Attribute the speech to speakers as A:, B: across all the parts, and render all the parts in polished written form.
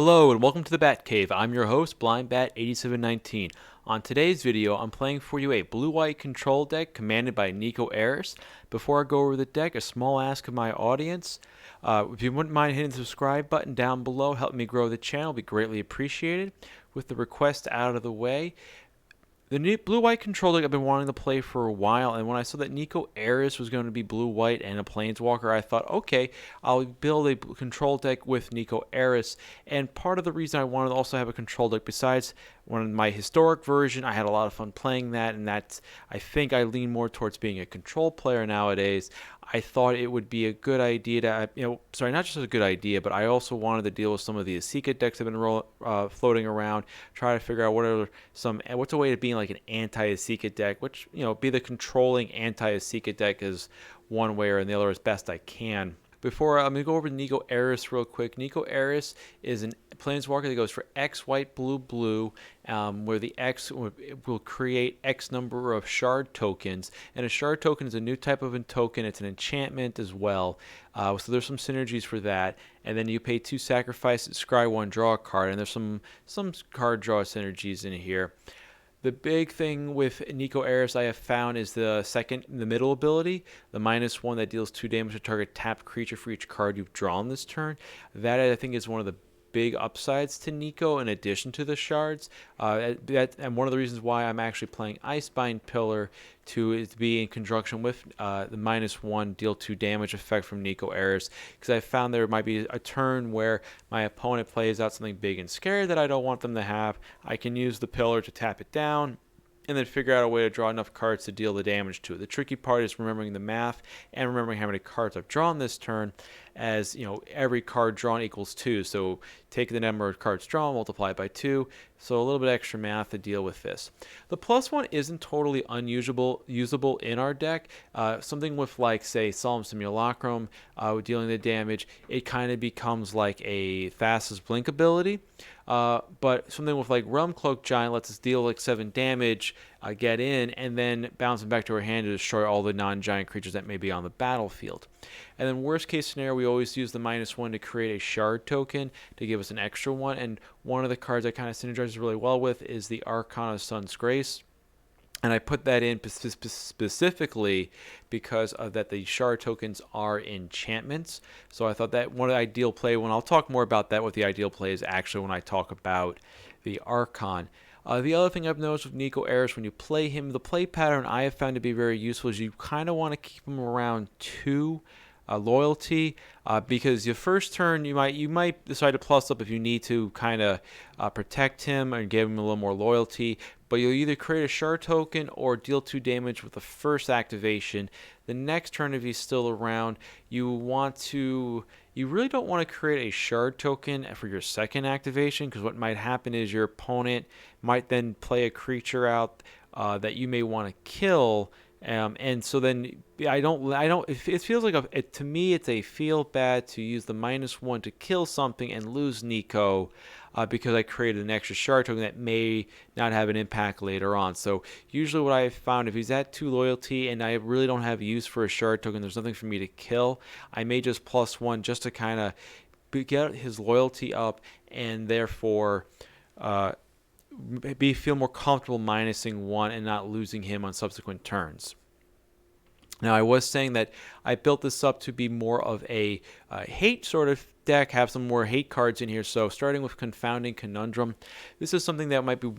A: Hello and welcome to the Bat Cave. I'm your host, BlindBat8719. On today's video, I'm playing for you a blue-white control deck commanded by Niko Aris. Before I go over the deck, a small ask of my audience. If you wouldn't mind hitting the subscribe button down below, help me grow the channel, be greatly appreciated. With the request out of the way, the new blue-white control deck I've been wanting to play for a while, and when I saw that Niko Aris was going to be blue-white and a Planeswalker, I thought, okay, I'll build a control deck with Niko Aris. And part of the reason I wanted to also have a control deck, besides my historic version, I had a lot of fun playing that, and that's, I think I lean more towards being a control player nowadays. I thought it would be a good idea to, not just a good idea, but I also wanted to deal with some of the Asika decks that have been floating around, try to figure out what's a way to be like an anti-Asika deck, which, be the controlling anti-Asika deck is one way or another as best I can. Before I'm going to go over to Niko Aris real quick. Niko Aris is a Planeswalker that goes for X, white, blue, blue, where the X will create X number of shard tokens. And a shard token is a new type of token. It's an enchantment as well. So there's some synergies for that. And then you pay 2 sacrifice, scry 1, draw a card. And there's some card draw synergies in here. The big thing with Niko Aris I have found is the middle ability, the -1 that deals 2 damage to target tapped creature for each card you've drawn this turn. That I think is one of the big upsides to Niko in addition to the shards. And one of the reasons why I'm actually playing Icebind Pillar to be in conjunction with the -1 deal 2 damage effect from Niko Aris, because I found there might be a turn where my opponent plays out something big and scary that I don't want them to have. I can use the pillar to tap it down and then figure out a way to draw enough cards to deal the damage to it. The tricky part is remembering the math and remembering how many cards I've drawn this turn, as every card drawn equals 2. So take the number of cards drawn, multiply it by 2. So a little bit extra math to deal with this. The +1 isn't totally usable in our deck. Something with, like, say, Solemn Simulacrum dealing the damage, it kind of becomes like a Thassa's Blink ability. But something with like Realm Cloak Giant lets us deal like 7 damage, get in, and then bounce them back to our hand to destroy all the non-giant creatures that may be on the battlefield. And then worst case scenario, we always use the -1 to create a shard token to give us an extra one. And one of the cards I kind of synergizes really well with is the Archon of Sun's Grace. And I put that in specifically because of that the shard tokens are enchantments. So I thought that one of the ideal play, when I'll talk more about that, what the ideal play is actually when I talk about the Archon. The other thing I've noticed with Niko Aris, when you play him, the play pattern I have found to be very useful is you kind of want to keep him around 2 loyalty, because your first turn you might decide to plus up if you need to kind of protect him and give him a little more loyalty, but you'll either create a shard token or deal 2 damage with the first activation. The next turn, if he's still around, you really don't want to create a shard token for your second activation, because what might happen is your opponent might then play a creature out that you may want to kill. And so then it feels like to me it's a feel bad to use the -1 to kill something and lose Niko, because I created an extra shard token that may not have an impact later on. So usually what I've found, if he's at 2 loyalty and I really don't have use for a shard token, there's nothing for me to kill, I may just +1 just to kind of get his loyalty up, and therefore feel more comfortable minusing 1 and not losing him on subsequent turns. Now, I was saying that I built this up to be more of a hate sort of deck, have some more hate cards in here. So starting with Confounding Conundrum, this is something that might be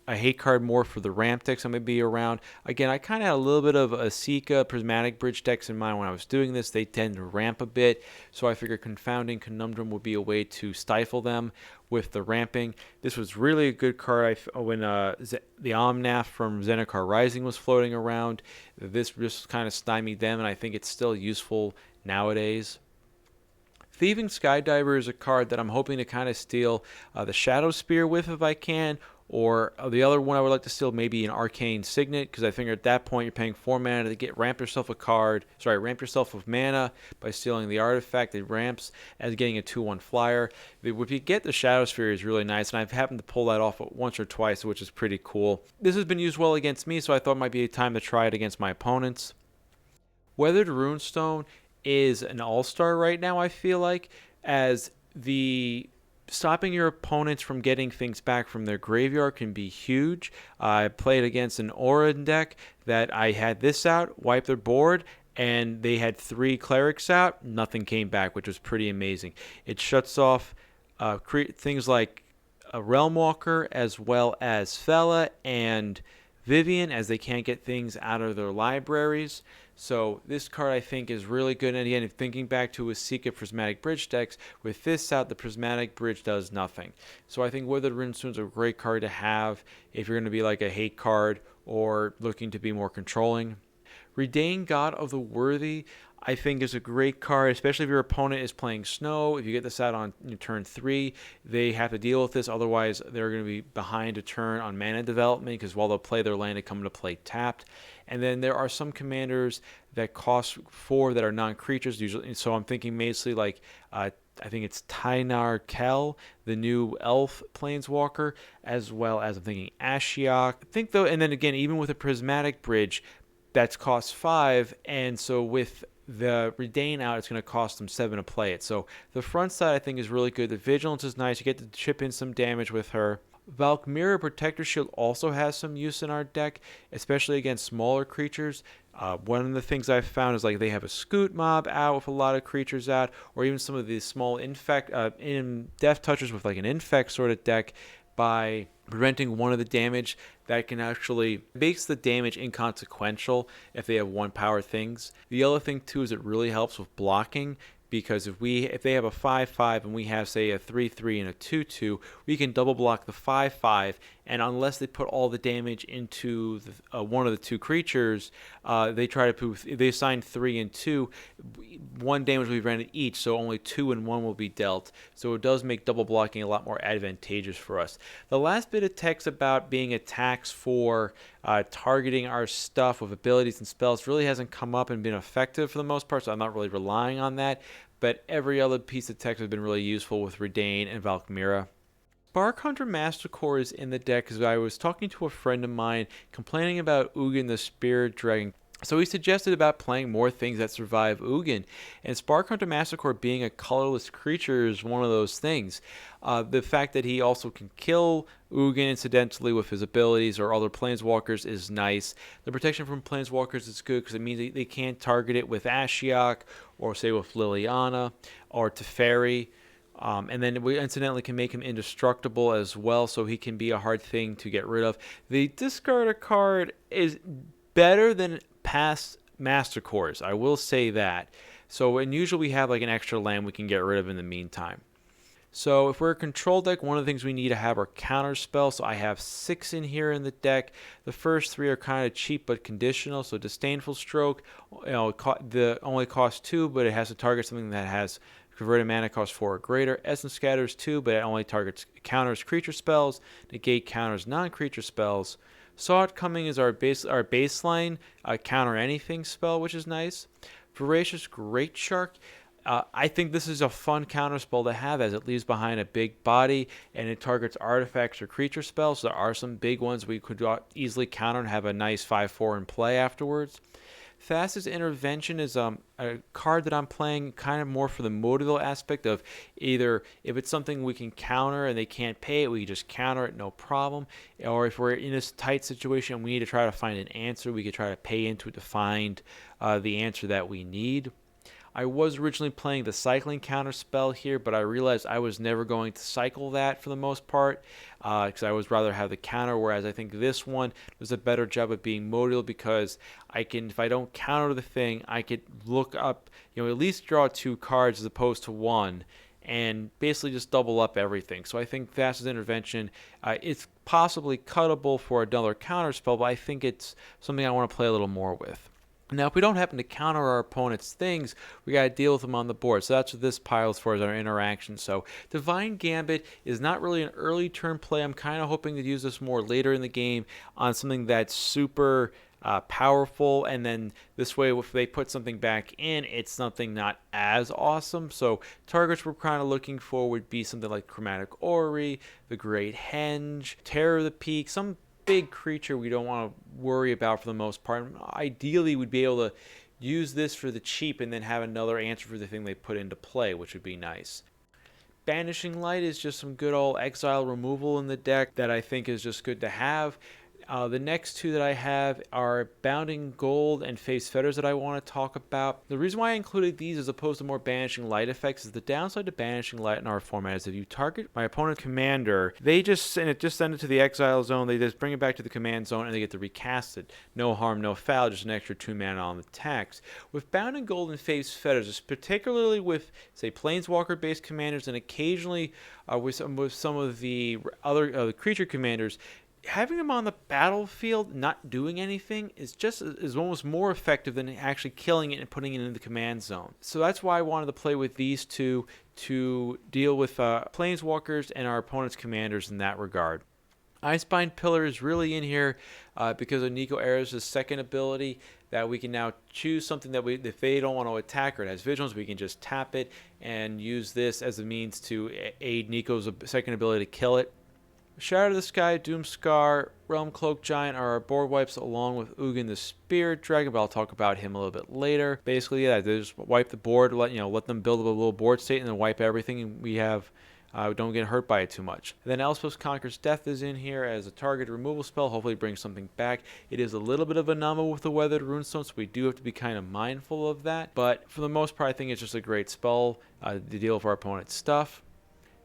A: a hate card more for the ramp decks that may be around. Again, I kind of had a little bit of Asika Prismatic Bridge decks in mind when I was doing this. They tend to ramp a bit, so I figured Confounding Conundrum would be a way to stifle them with the ramping. This was really a good card when the Omnath from Zendikar Rising was floating around. This just kind of stymied them, and I think it's still useful nowadays. Thieving Skydiver is a card that I'm hoping to kind of steal the Shadow Spear with if I can, or the other one I would like to steal maybe an Arcane Signet, because I figure at that point you're paying 4 mana to ramp yourself with mana by stealing the artifact. It ramps as getting a 2/1 flyer. If you get the Shadow Sphere is really nice, and I've happened to pull that off once or twice, which is pretty cool. This has been used well against me, so I thought it might be a time to try it against my opponents. Weathered Runestone is an all-star right now, I feel like, as the stopping your opponents from getting things back from their graveyard can be huge. I played against an Aura deck that I had this out, wiped their board, and they had 3 clerics out. Nothing came back, which was pretty amazing. It shuts off things like a Realm Walker as well as Fella and Vivian, as they can't get things out of their libraries. So this card I think is really good. And again, thinking back to his Secret Prismatic Bridge decks, with this out, the Prismatic Bridge does nothing. So I think Weathered Runestone is a great card to have if you're going to be like a hate card or looking to be more controlling. Reidane, God of the Worthy, I think is a great card, especially if your opponent is playing Snow. If you get this out on turn 3, they have to deal with this. Otherwise, they're going to be behind a turn on mana development, because while they'll play their land, they come into play tapped. And then there are some commanders that cost 4 that are non-creatures usually. So I'm thinking mostly like I think it's Tynar Kell, the new elf planeswalker, as well as I'm thinking Ashiok. I think though, and then again, even with a Prismatic Bridge, that's cost 5, and so with the Reidane out, it's going to cost them 7 to play it. So the front side I think is really good. The Vigilance is nice. You get to chip in some damage with her. Valkyria Protector Shield also has some use in our deck, especially against smaller creatures. One of the things I've found is like they have a Scoot mob out with a lot of creatures out, or even some of these small Death Touchers with like an Infect sort of deck. By preventing one of the damage, that can actually makes the damage inconsequential if they have 1 power things. The other thing too is it really helps with blocking, because if they have a 5/5 and we have, say, a 3/3 and a 2/2, we can double block the 5/5, and unless they put all the damage into one of the 2 creatures, they assign 3 and 2, 1 damage will be granted each, so only 2 and 1 will be dealt. So it does make double blocking a lot more advantageous for us. The last bit of text about being attacks for targeting our stuff with abilities and spells really hasn't come up and been effective for the most part, so I'm not really relying on that. But every other piece of text has been really useful with Reidane and Valkyria. Spark Hunter Mastercore is in the deck because I was talking to a friend of mine complaining about Ugin the Spirit Dragon. So he suggested about playing more things that survive Ugin, and Spark Hunter Mastercore being a colorless creature is one of those things. The fact that he also can kill Ugin incidentally with his abilities or other planeswalkers is nice. The protection from planeswalkers is good because it means they can't target it with Ashiok or say with Liliana or Teferi. And then we incidentally can make him indestructible as well, so he can be a hard thing to get rid of. The discard a card is better than past Master Cores, I will say that. So and usually we have like an extra land we can get rid of in the meantime. So if we're a control deck, one of the things we need to have are counter spells. So I have 6 in here in the deck. The first 3 are kind of cheap but conditional. So Disdainful Stroke, only costs 2, but it has to target something that has converted mana cost 4 or greater. Essence Scatters 2, but it only counters creature spells. Negate counters non-creature spells. Saw It Coming is our baseline counter anything spell, which is nice. Voracious Great Shark. I think this is a fun counter spell to have, as it leaves behind a big body and it targets artifacts or creature spells. So there are some big ones we could easily counter and have a nice 5/4 in play afterwards. Fastest Intervention is a card that I'm playing kind of more for the motival aspect of either if it's something we can counter and they can't pay it, we can just counter it, no problem. Or if we're in a tight situation and we need to try to find an answer, we could try to pay into it to find the answer that we need. I was originally playing the cycling counter spell here, but I realized I was never going to cycle that for the most part because I would rather have the counter, whereas I think this one does a better job of being modal because I can, if I don't counter the thing, I could look up, at least draw 2 cards as opposed to 1 and basically just double up everything. So I think Fastest Intervention, it's possibly cuttable for another counter spell, but I think it's something I want to play a little more with. Now, if we don't happen to counter our opponent's things, we got to deal with them on the board. So that's what this pile is for, is our interaction. So Divine Gambit is not really an early turn play. I'm kind of hoping to use this more later in the game on something that's super powerful. And then this way, if they put something back in, it's something not as awesome. So targets we're kind of looking for would be something like Chromatic Orrery, the Great Henge, Terror of the Peak, some big creature we don't want to worry about for the most part. Ideally, we'd be able to use this for the cheap and then have another answer for the thing they put into play, which would be nice. Banishing Light is just some good old exile removal in the deck that I think is just good to have. The next two that I have are Bounding Gold and Face Fetters that I want to talk about. The reason why I included these as opposed to more Banishing Light effects is the downside to Banishing Light in our format is if you target my opponent commander, they just send it to the exile zone, they just bring it back to the command zone, and they get to recast it. No harm, no foul, just an extra 2 mana on the tax. With Bounding Gold and Face Fetters, particularly with, say, Planeswalker-based commanders and occasionally with some of the other creature commanders, having them on the battlefield not doing anything is almost more effective than actually killing it and putting it in the command zone. So that's why I wanted to play with these two to deal with planeswalkers and our opponent's commanders in that regard. Icebind Pillar is really in here because of Niko Aris' second ability that we can now choose something that if they don't want to attack or it has vigilance, we can just tap it and use this as a means to aid Niko's second ability to kill it. Shadow of the Sky, Doomscar, Realm Cloak Giant are our board wipes along with Ugin the Spirit Dragon, but I'll talk about him a little bit later. Basically, yeah, they just wipe the board, let them build up a little board state and then wipe everything, and we have don't get hurt by it too much. And then Elspeth Conquers Death is in here as a target removal spell, hopefully brings something back. It is a little bit of a number with the Weathered Runestone, so we do have to be kind of mindful of that. But for the most part, I think it's just a great spell to deal with our opponent's stuff.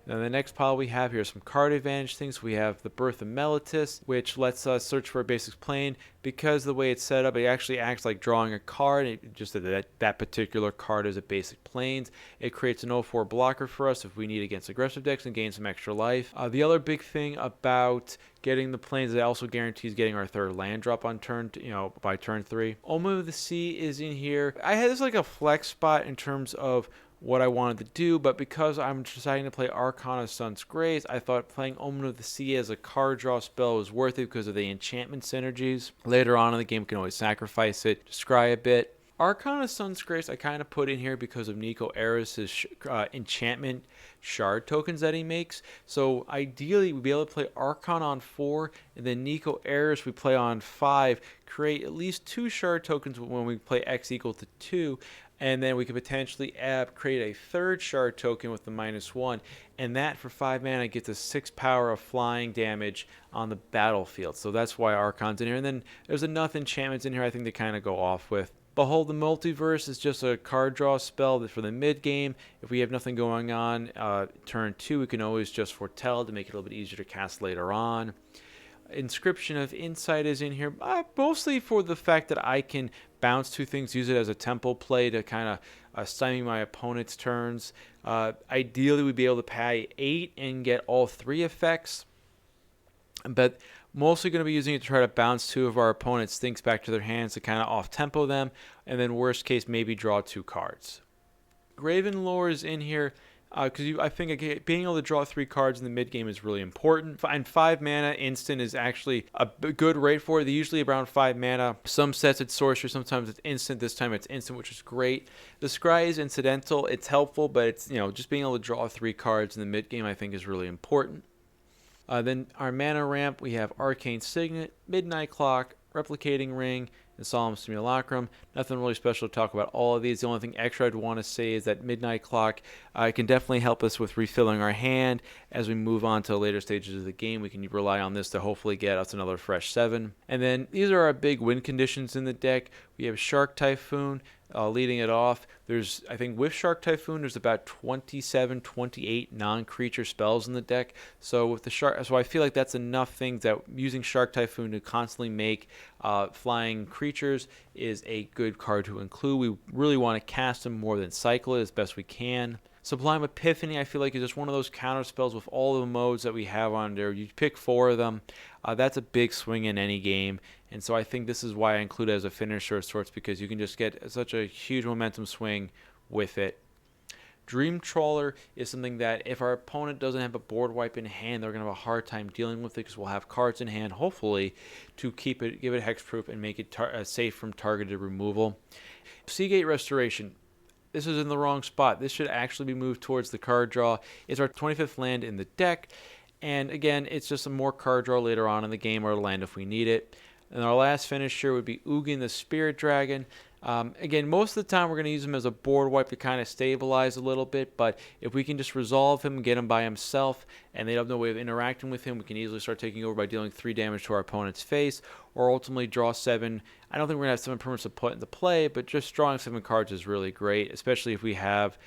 A: Then the next pile we have here are some card advantage things. We have the Birth of Meletis, which lets us search for a basic plane. Because the way it's set up, it actually acts like drawing a card. Just that particular card is a basic planes. It creates an 0/4 blocker for us if we need against aggressive decks and gain some extra life. The other big thing about getting the planes, it also guarantees getting our third land drop on turn, by turn 3. Omen of the Sea is in here. I had this like a flex spot in terms of what I wanted to do, but because I'm deciding to play Arcane of Sun's Grace, I thought playing Omen of the Sea as a card draw spell was worth it because of the enchantment synergies. Later on in the game, we can always sacrifice it, just scry a bit. Arcane of Sun's Grace I kind of put in here because of Niko Aris' enchantment shard tokens that he makes. So ideally, we'd be able to play Arcane on 4, and then Niko Aris we play on 5, create at least 2 shard tokens when we play X equal to 2, and then we could potentially create a third shard token with the -1, and that for 5 mana gets a 6 power of flying damage on the battlefield. So that's why Arcane's in here. And then there's enough enchantments in here I think they kind of go off with. Behold the Multiverse is just a card draw spell for the mid game. If we have nothing going on turn 2, we can always just foretell to make it a little bit easier to cast later on. Inscription of Insight is in here, mostly for the fact that I can bounce 2 things, use it as a tempo play to kind of stymie my opponent's turns. Ideally, we'd be able to pay 8 and get all 3 effects, but mostly going to be using it to try to bounce 2 of our opponent's things back to their hands to kind of off-tempo them, and then worst case, maybe draw 2 cards. Graven Lore is in here because I think being able to draw 3 cards in the mid game is really important. And 5 mana instant is actually a good rate for it. They're usually around 5 mana. Some sets it's sorcery, sometimes it's instant. This time it's instant, which is great. The scry is incidental. It's helpful, but it's just being able to draw 3 cards in the mid game I think is really important. Then our mana ramp, we have Arcane Signet, Midnight Clock, Replicating Ring, and Solemn Simulacrum. Nothing really special to talk about all of these. The only thing extra I'd want to say is that Midnight Clock can definitely help us with refilling our hand. As we move on to later stages of the game, we can rely on this to hopefully get us another fresh 7. And then these are our big win conditions in the deck. We have Shark Typhoon leading it off. I think with Shark Typhoon, there's about 27, 28 non-creature spells in the deck. So with the Shark, so I feel like that's enough things that using Shark Typhoon to constantly make flying creatures is a good card to include. We really want to cast them more than cycle it as best we can. Sublime Epiphany, I feel like, is just one of those counter spells with all the modes that we have on there. You pick 4 of them. That's a big swing in any game. And so I think this is why I include it as a finisher of sorts, because you can just get such a huge momentum swing with it. Dream Trawler is something that if our opponent doesn't have a board wipe in hand, they're going to have a hard time dealing with it because we'll have cards in hand, hopefully, to give it hexproof and make it safe from targeted removal. Seagate Restoration. This is in the wrong spot. This should actually be moved towards the card draw. It's our 25th land in the deck. And again, it's just a more card draw later on in the game or land if we need it. And our last finisher would be Ugin the Spirit Dragon. Again, most of the time we're going to use him as a board wipe to kind of stabilize a little bit, but if we can just resolve him, get him by himself, and they have no way of interacting with him, we can easily start taking over by dealing 3 damage to our opponent's face, or ultimately draw 7. I don't think we're going to have 7 permanents to put into play, but just drawing 7 cards is really great, especially if we have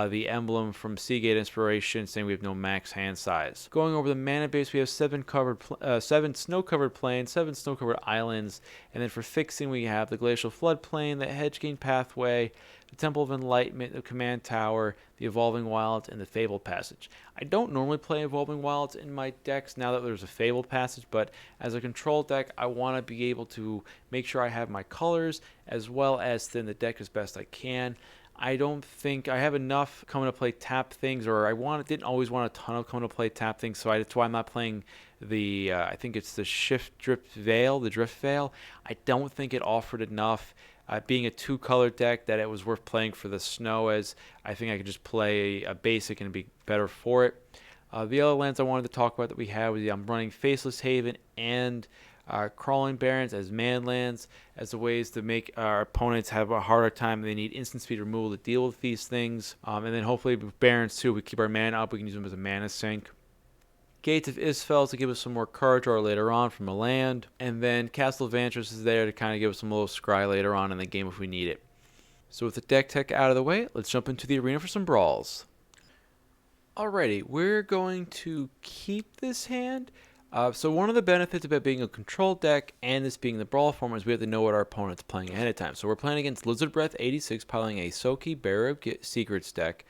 A: the emblem from Seagate Inspiration saying we have no max hand size. Going over the mana base, we have 7 snow-covered plains, 7 snow-covered islands, and then for fixing we have the Glacial Floodplain, the Hedgegain Pathway, the Temple of Enlightenment, the Command Tower, the Evolving Wilds, and the Fabled Passage. I don't normally play Evolving Wilds in my decks now that there's a Fabled Passage, but as a control deck, I want to be able to make sure I have my colors as well as thin the deck as best I can. I don't think I have enough coming to play tap things, or didn't always want a ton of coming to play tap things, so that's why I'm not playing the, I think it's the Drift Veil. I don't think it offered enough. Being a 2-color deck, that it was worth playing for the snow, as I think I could just play a basic and be better for it. The other lands I wanted to talk about that we have was I'm running Faceless Haven and Crawling Barrens as man lands, as the ways to make our opponents have a harder time. They need instant speed removal to deal with these things. And then hopefully with Barrens too, we keep our mana up, we can use them as a mana sink. Gates of Isfel to give us some more card draw later on from a land. And then Castle Vantress is there to kind of give us some little scry later on in the game if we need it. So with the deck tech out of the way, let's jump into the arena for some brawls. Alrighty, we're going to keep this hand. So one of the benefits about being a control deck and this being the Brawl form is we have to know what our opponent's playing ahead of time. So we're playing against Lizard Breath 86, piling a Soki Bearer of Secrets deck.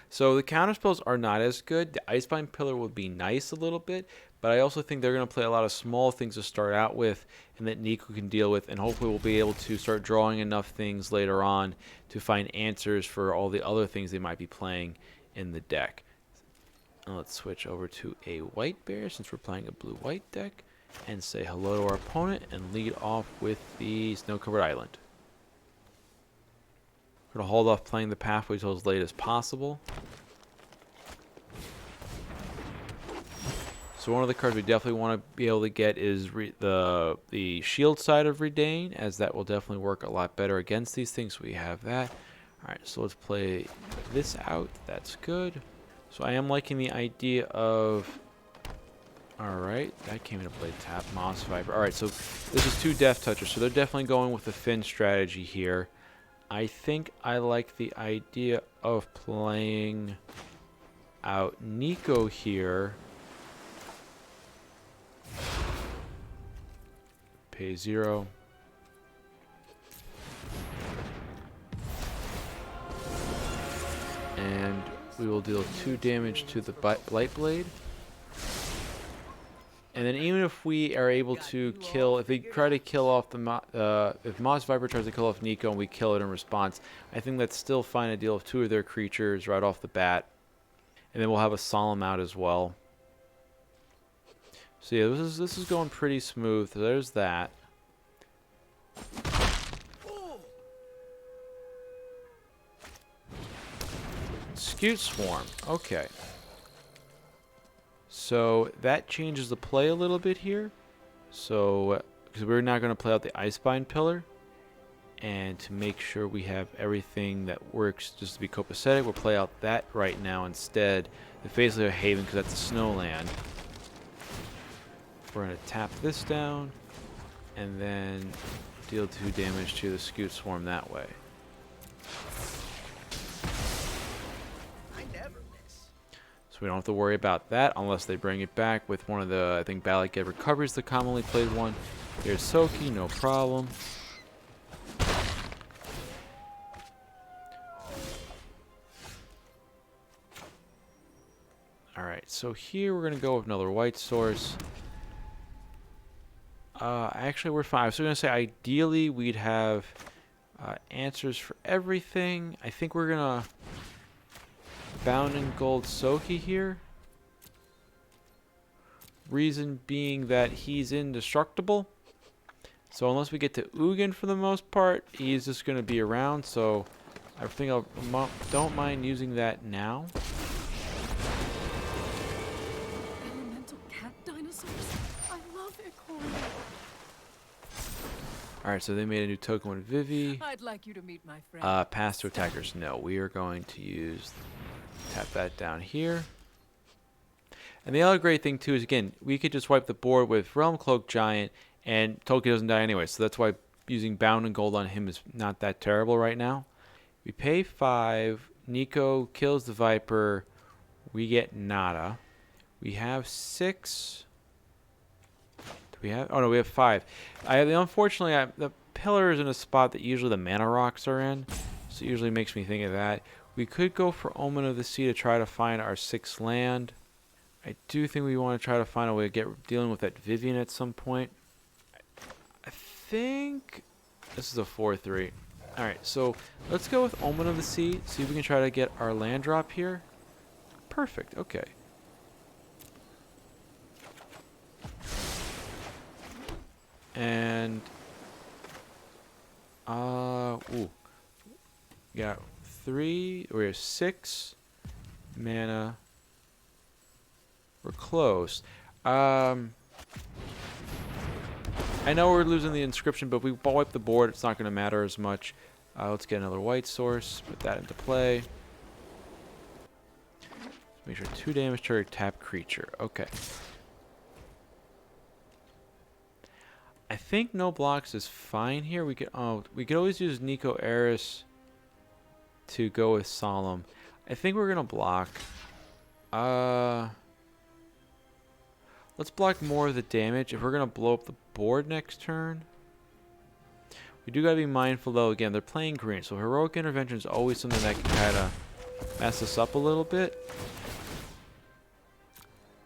A: So the counterspells are not as good. The Icebind Pillar would be nice a little bit, but I also think they're going to play a lot of small things to start out with and that Niko can deal with, and hopefully we'll be able to start drawing enough things later on to find answers for all the other things they might be playing in the deck. Let's switch over to a white bear since we're playing a blue-white deck and say hello to our opponent and lead off with the snow-covered island. We're going to hold off playing the pathway until as late as possible. So one of the cards we definitely want to be able to get is the shield side of Reidane, as that will definitely work a lot better against these things. We have that. Alright, so let's play this out. That's good. So I am liking the idea of... Alright, that came into play. Tap, Moss Viper. Alright, so this is 2 Death Touchers, so they're definitely going with the Finn strategy here. I think I like the idea of playing out Niko here. Pay 0. And we will deal 2 damage to the Light Blade. And then even if we are able to kill, if they try to kill off if Moss Viper tries to kill off Niko and we kill it in response, I think that's still fine to deal with 2 of their creatures right off the bat. And then we'll have a Solemn out as well. So yeah, this is going pretty smooth. There's that. Scute Swarm. Okay. So that changes the play a little bit here. So, because we're not going to play out the Icebind Pillar. And to make sure we have everything that works, just to be copacetic, we'll play out that right now instead. The Faceless Haven, because that's a snow land. We're going to tap this down. And then deal 2 damage to the Scute Swarm that way. So we don't have to worry about that unless they bring it back with one of the, I think, Ballot Get Recovery is the commonly played one. Here's Soki, no problem. Alright, so here we're going to go with another white source. Actually, we're fine. I was going to say, ideally, we'd have answers for everything. I think we're going to Bounding Gold Soki here. Reason being that he's indestructible. So unless we get to Ugin for the most part, he's just going to be around. So I think I don't mind using that now. Alright, so they made a new token with Vivi.
B: I'd like you to meet my friend.
A: Pass to attackers. No, we are going to use... Tap that down here. And the other great thing, too, is, again, we could just wipe the board with Realm Cloak Giant, and Toki doesn't die anyway. So that's why using Bound and Gold on him is not that terrible right now. We pay 5. Niko kills the Viper. We get nada. We have 6... We have, oh no, we have 5. Unfortunately, the pillar is in a spot that usually the mana rocks are in, so it usually makes me think of that. We could go for Omen of the Sea to try to find our 6th land. I do think we want to try to find a way to dealing with that Vivian at some point. I think this is a 4/3. All right, so let's go with Omen of the Sea. See if we can try to get our land drop here. Perfect. Okay. And ooh, yeah, 3. We have 6 mana. We're close. I know we're losing the inscription, but we wipe the board. It's not going to matter as much. Let's get another white source. Put that into play. Make sure 2 damage to our tap creature. Okay. I think no blocks is fine here. We could always use Niko Aris to go with Solemn. I think we're gonna block. Let's block more of the damage if we're gonna blow up the board next turn. We do gotta be mindful though. Again, they're playing green, so heroic intervention is always something that can kind of mess us up a little bit.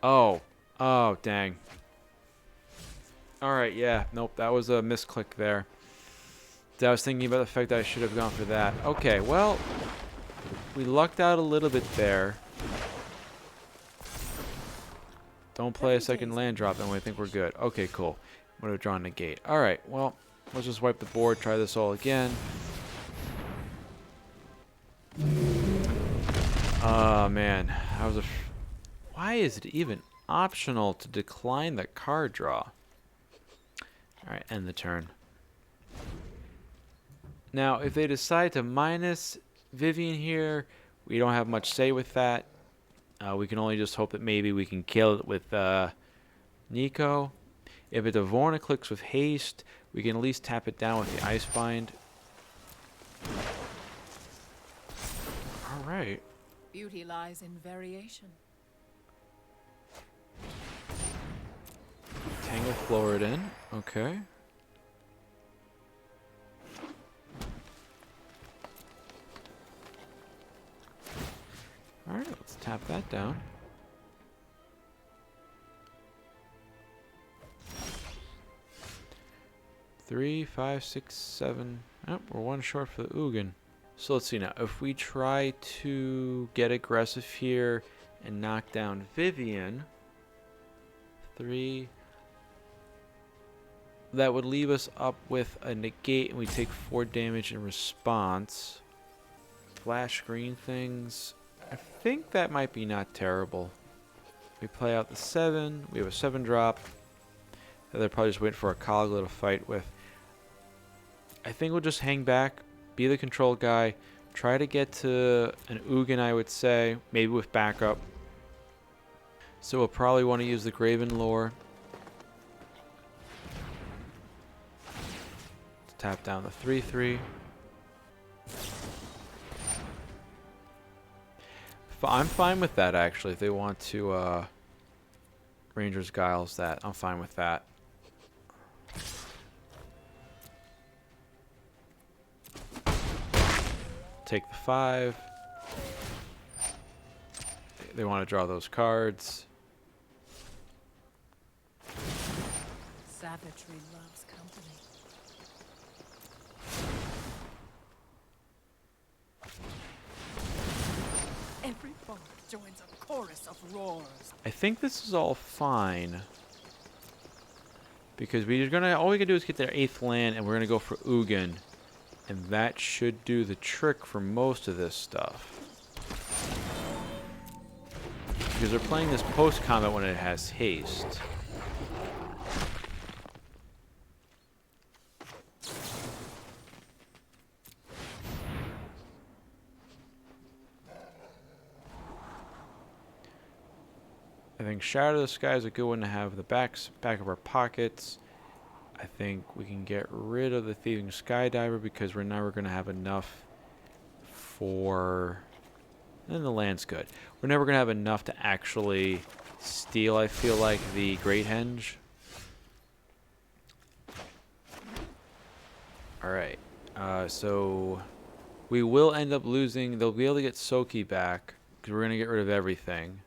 A: Oh, dang. Alright, yeah. Nope, that was a misclick there. I was thinking about the fact that I should have gone for that. Okay, well, we lucked out a little bit there. Don't play a second land drop, and we think we're good. Okay, cool. Would have drawn negate. Alright, well, let's just wipe the board, try this all again. Oh, man. Why is it even optional to decline the card draw? Alright, end the turn. Now, if they decide to minus Vivian here, we don't have much say with that. We can only just hope that maybe we can kill it with Niko. If it Devorna clicks with haste, we can at least tap it down with the Icebind. Alright.
B: Beauty lies in variation.
A: Tangle Florid in. Okay. Alright, let's tap that down. Three, 5, 6, 7. Oh, we're 1 short for the Ugin. So let's see now. If we try to get aggressive here and knock down Vivian, 3. That would leave us up with a negate, and we take 4 damage in response. Flash screen things. I think that might be not terrible. We play out the 7. We have a 7 drop. They're probably just waiting for a Kogla to fight with. I think we'll just hang back, be the control guy, try to get to an Ugin, I would say, maybe with backup. So we'll probably want to use the Graven Lore. Tap down the 3/3. I'm fine with that, actually. If they want to Ranger's Guiles that, I'm fine with that. Take the 5. They want to draw those cards.
B: Savagery loves company. Every bard joins a chorus of roars.
A: I think this is all fine. Because all we can do is get their 8th land, and we're gonna go for Ugin. And that should do the trick for most of this stuff. Because they're playing this post-combat when it has haste. I think Shadow of the Sky is a good one to have the back of our pockets. I think we can get rid of the Thieving Skydiver because we're never going to have enough for... And the land's good. We're never going to have enough to actually steal, I feel like, the Great Henge. Alright. So we will end up losing... They'll be able to get Soki back because we're going to get rid of everything,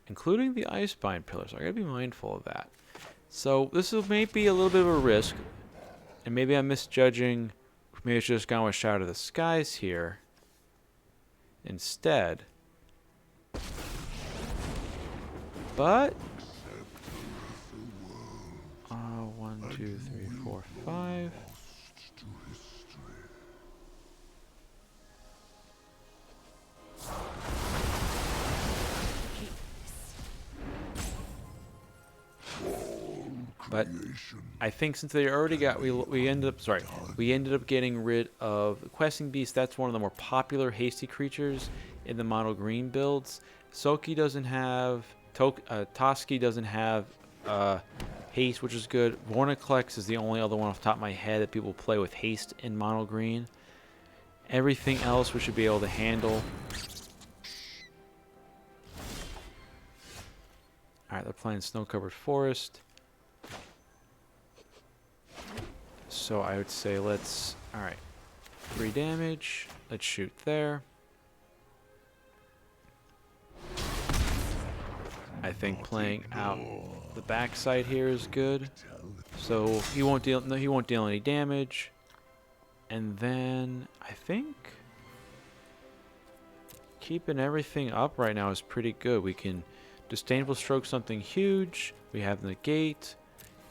A: including the Icebind Pillar. So I got to be mindful of that. So this may be a little bit of a risk, and maybe I'm misjudging. Maybe it's just gone with Shadow of the Skies here instead. But 1, 2, 3, 4, 5. But I think since they already got, we ended up getting rid of the Questing Beast. That's one of the more popular hasty creatures in the mono green builds. Soki doesn't have, Toski doesn't have haste, which is good. Vorniclex is the only other one off the top of my head that people play with haste in mono green. Everything else we should be able to handle. Alright, they're playing Snow-Covered Forest. So I would say let's... Alright. 3 damage. Let's shoot there. I think playing out the backside here is good. So he won't deal any damage. And then I think keeping everything up right now is pretty good. We can Disdainful Stroke something huge. We have Negate,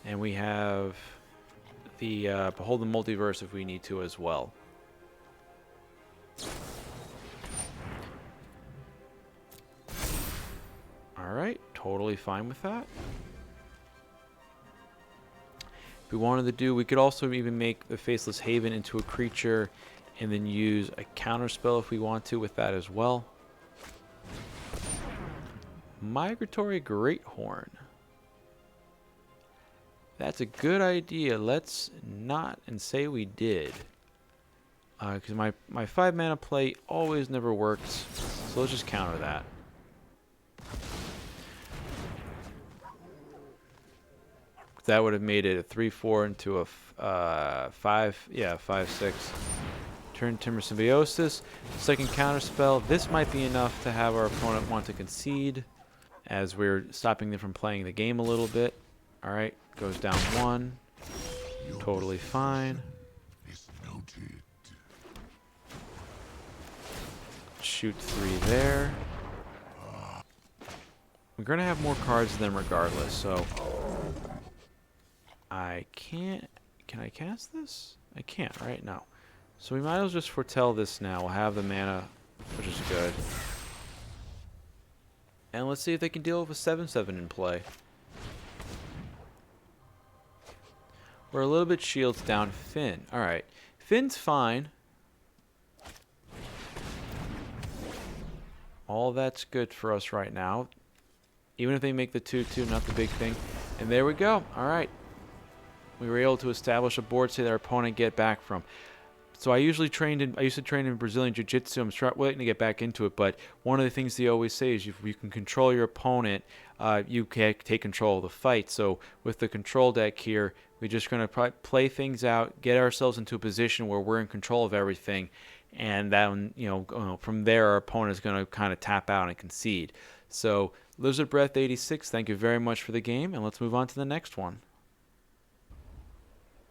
A: and we have the Behold the Multiverse if we need to as well. Alright, totally fine with that. If we wanted to do, we could also even make the Faceless Haven into a creature and then use a counter spell if we want to with that as well. Migratory Greathorn. That's a good idea. Let's not and say we did. Because my 5 mana play always never works. So let's just counter that. That would have made it a 3/4 into a 5/6. Turn Timber Symbiosis. Second counter spell. This might be enough to have our opponent want to concede, as we're stopping them from playing the game a little bit. Alright, goes down 1. Totally fine. Shoot 3 there. We're going to have more cards than them regardless, so... I can't... Can I cast this? I can't, right? No. So we might as well just foretell this now. We'll have the mana, which is good. And let's see if they can deal with a 7/7 in play. We're a little bit shields down. Finn. Alright. Finn's fine. All that's good for us right now. Even if they make the 2/2, not the big thing. And there we go. Alright. We were able to establish a board state that our opponent get back from. So I used to train in Brazilian Jiu-Jitsu. I'm waiting to get back into it, but one of the things they always say is if you can control your opponent, you can take control of the fight. So with the control deck here, we're just going to play things out, get ourselves into a position where we're in control of everything, and then from there our opponent is going to kind of tap out and concede. So Lizard Breath 86, thank you very much for the game, and let's move on to the next one.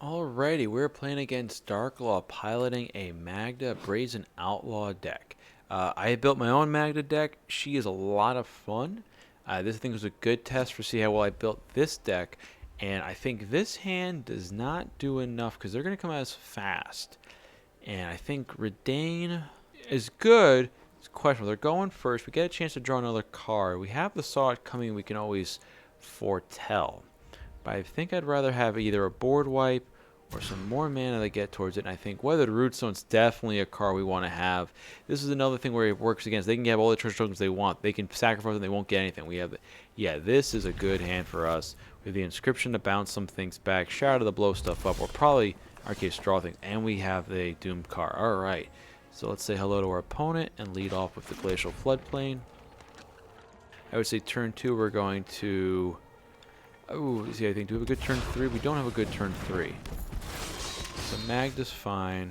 A: Alrighty, we're playing against DarkLaw, piloting a Magda Brazen Outlaw deck. I built my own Magda deck. She is a lot of fun. This thing was a good test for see how well I built this deck, and I think this hand does not do enough because they're going to come out as fast. And I think Reidane is good. It's questionable. They're going first. We get a chance to draw another card. We have the Saw It coming. We can always foretell. But I think I'd rather have either a board wipe or some more mana to get towards it. And I think Weathered Runestone's definitely a card we want to have. This is another thing where it works against. They can have all the treasure tokens they want. They can sacrifice and they won't get anything. We have, yeah, this is a good hand for us. We have the Inscription to bounce some things back, Shadow to blow stuff up, or probably our case draw things. And we have the Doom card. All right, so let's say hello to our opponent and lead off with the Glacial Floodplain. I would say turn 2 we're going to. Oh, see, I think do we have a good turn 3? We don't have a good turn 3. So Magda's fine.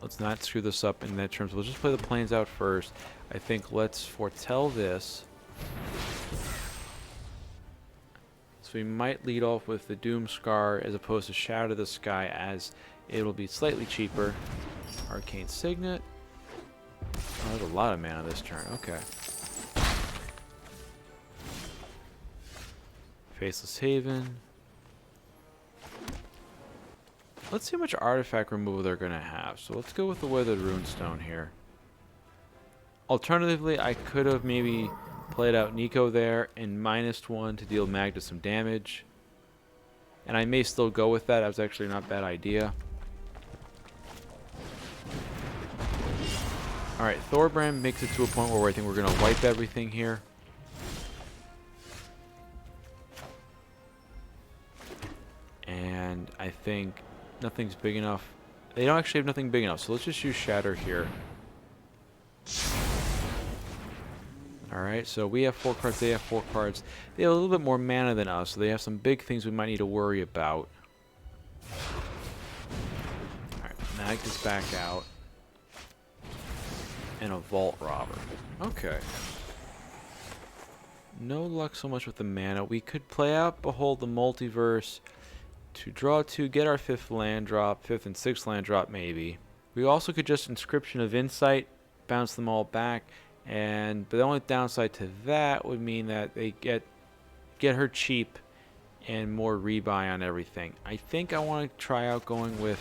A: Let's not screw this up in that terms. We'll just play the planes out first. I think let's foretell this. So we might lead off with the Doom Scar as opposed to Shadow to the Sky, as it'll be slightly cheaper. Arcane Signet. Oh, there's a lot of mana this turn. Okay. Faceless Haven. Let's see how much artifact removal they're going to have. So let's go with the Weathered Runestone here. Alternatively, I could have maybe played out Niko there and -1 to deal Magda some damage. And I may still go with that. That was actually not a bad idea. Alright, Thorbrand makes it to a point where I think we're going to wipe everything here. And I think nothing's big enough. They don't actually have nothing big enough, so let's just use Shatter here. Alright, so we have 4 cards, they have 4 cards. They have a little bit more mana than us, so they have some big things we might need to worry about. Alright, Magda's back out. And a Vault Robber. Okay. No luck so much with the mana. We could play out Behold the Multiverse to draw 2, get our 5th land drop, 5th and 6th land drop maybe. We also could just Inscription of Insight, bounce them all back, but the only downside to that would mean that they get her cheap and more rebuy on everything. I think I want to try out going with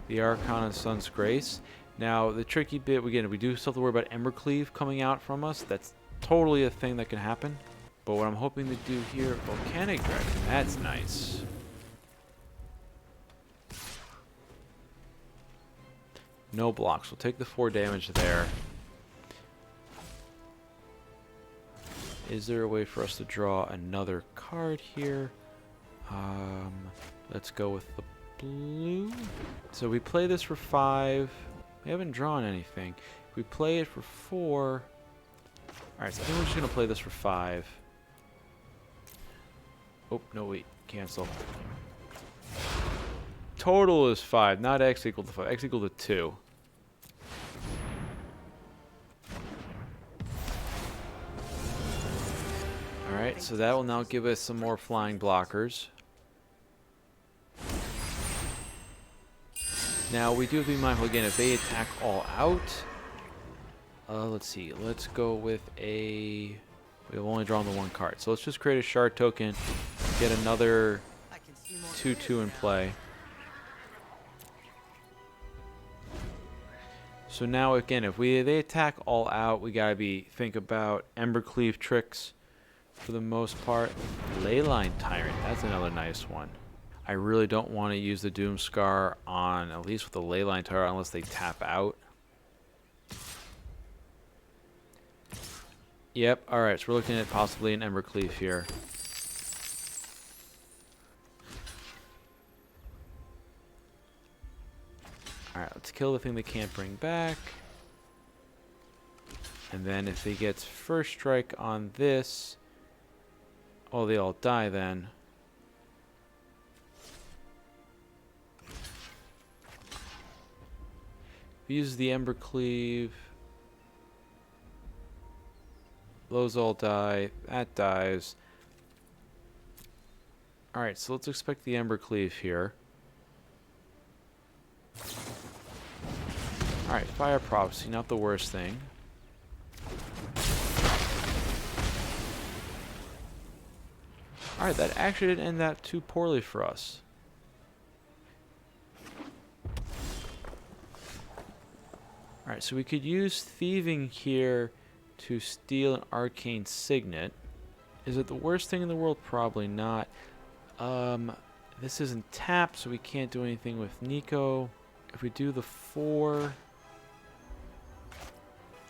A: the Archon of Sun's Grace. Now the tricky bit, we do still have to worry about Embercleave coming out from us. That's totally a thing that can happen. But what I'm hoping to do here, Volcanic Dragon, that's nice. No blocks. We'll take the 4 damage there. Is there a way for us to draw another card here? Let's go with the blue. So we play this for 5. We haven't drawn anything. If we play it for 4. Alright, so I think we're just going to play this for 5. Oh, no, wait. Cancel. Total is 5, not X equal to 5. X equal to 2. Alright, so that will now give us some more flying blockers. Now, we do have to be mindful again, if they attack all out, let's see, let's go with a, we've only drawn the 1 card. So let's just create a shard token, get another 2/2 in play. So now again, if they attack all out, we gotta think about Embercleave tricks for the most part. Leyline Tyrant, that's another nice one. I really don't want to use the Doom Scar on, at least with the Leyline Tyrant, unless they tap out. Yep, alright, so we're looking at possibly an Embercleave here. Alright, let's kill the thing they can't bring back. And then if he gets first strike on this, oh, they all die then. Use the Embercleave. Those all die. That dies. Alright, so let's expect the Embercleave here. Alright, Fire Prophecy, not the worst thing. Alright, that actually didn't end that too poorly for us. Alright, so we could use Thieving here to steal an Arcane Signet. Is it the worst thing in the world? Probably not. This isn't tapped, so we can't do anything with Niko. If we do the 4...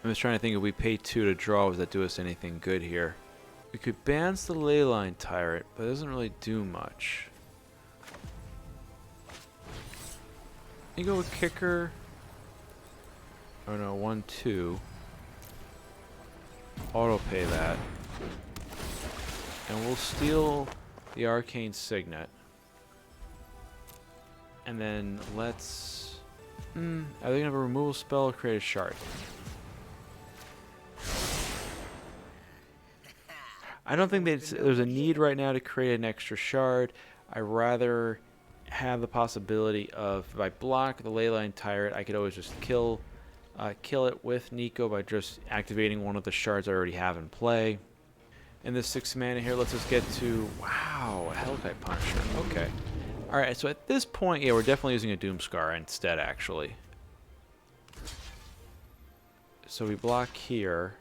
A: I'm just trying to think if we pay 2 to draw, does that do us anything good here? We could bounce the Leyline Tyrant, but it doesn't really do much. You go with Kicker. Oh no, 1-2. Auto pay that. And we'll steal the Arcane Signet. And then let's... are they going to have a removal spell or create a shard? I don't think that there's a need right now to create an extra shard. I'd rather have the possibility of, if I block the Leyline Tyrant, I could always just kill it with Niko by just activating one of the shards I already have in play. And this 6 mana here lets us get to, wow, a Hellkite Punisher. Okay. Alright, so at this point, yeah, we're definitely using a Doomscar instead, actually. So we block here.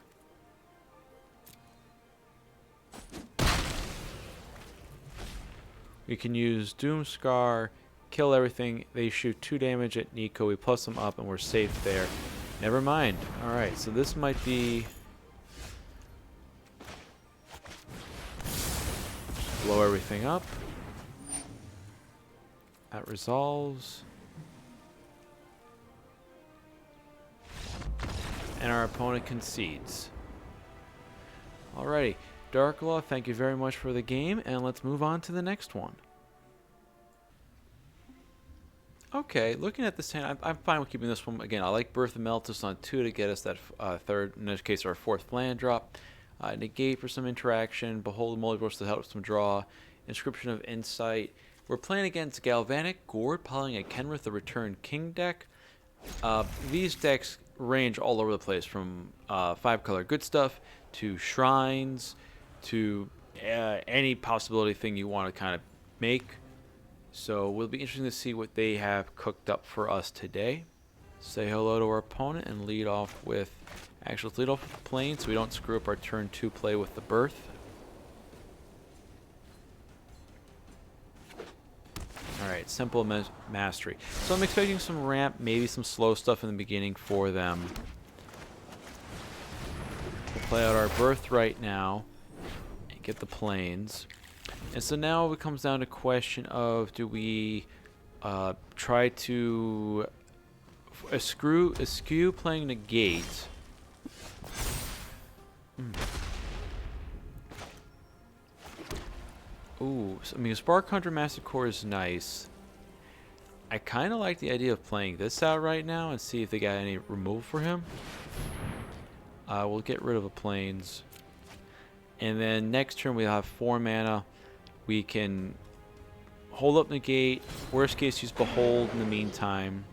A: We can use Doomscar, kill everything. They shoot 2 damage at Niko. We plus them up, and we're safe there. Never mind. Alright, so this might be... blow everything up. That resolves. And our opponent concedes. Alrighty. DarkLaw, thank you very much for the game, and let's move on to the next one. Okay, looking at this hand, I'm fine with keeping this one. Again, I like Birth of Meletis on 2 to get us that third, in this case, our 4th land drop. Negate for some interaction, Behold the Multiverse to help some draw, Inscription of Insight. We're playing against Galvanic, Gourd, piling a Kenrith, the Return King deck. These decks range all over the place, from 5-color good stuff to shrines to any possibility thing you want to kind of make. So it'll be interesting to see what they have cooked up for us today. Say hello to our opponent and lead off with... Actually, let's lead off with the plane so we don't screw up our turn 2 play with the Birth. Alright, simple mastery. So I'm expecting some ramp, maybe some slow stuff in the beginning for them. We'll play out our Birth right now and get the planes. And so now it comes down to question of, do we try to eschew playing Negate? Ooh, so, I mean, Spark Hunter Massacre is nice. I kind of like the idea of playing this out right now and see if they got any removal for him. We'll get rid of the planes. And then next turn we'll have 4 mana. We can hold up Negate. Worst case, use Behold in the meantime.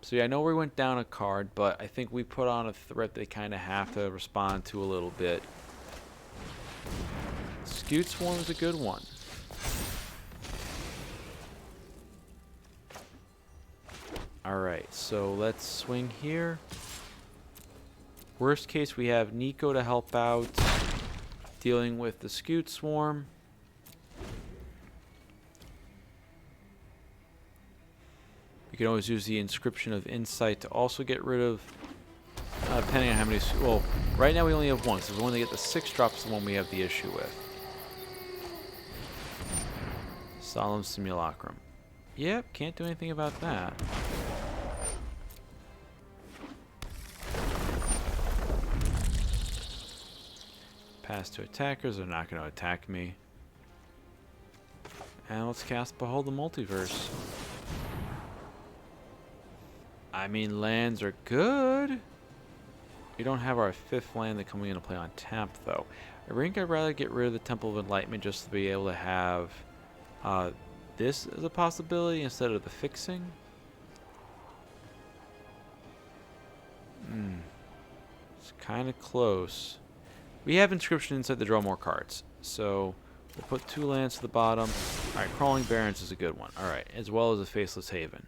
A: So yeah, I know we went down a card, but I think we put on a threat they kind of have to respond to a little bit. Skewed Swarm is a good one. Alright, so let's swing here. Worst case, we have Niko to help out, dealing with the Skewed Swarm. You can always use the Inscription of Insight to also get rid of, depending on how many... Well, right now we only have 1, so the one that get the 6 drops is the one we have the issue with. Solemn Simulacrum. Yep, can't do anything about that. Pass to attackers, they're not going to attack me. And let's cast Behold the Multiverse. I mean, lands are good. We don't have our 5th land that coming into play on tap, though. I think I'd rather get rid of the Temple of Enlightenment just to be able to have this as a possibility instead of the fixing. It's kind of close. We have Inscription Insight to draw more cards, so we'll put 2 lands to the bottom. Alright, Crawling Barrens is a good one. Alright, as well as a Faceless Haven.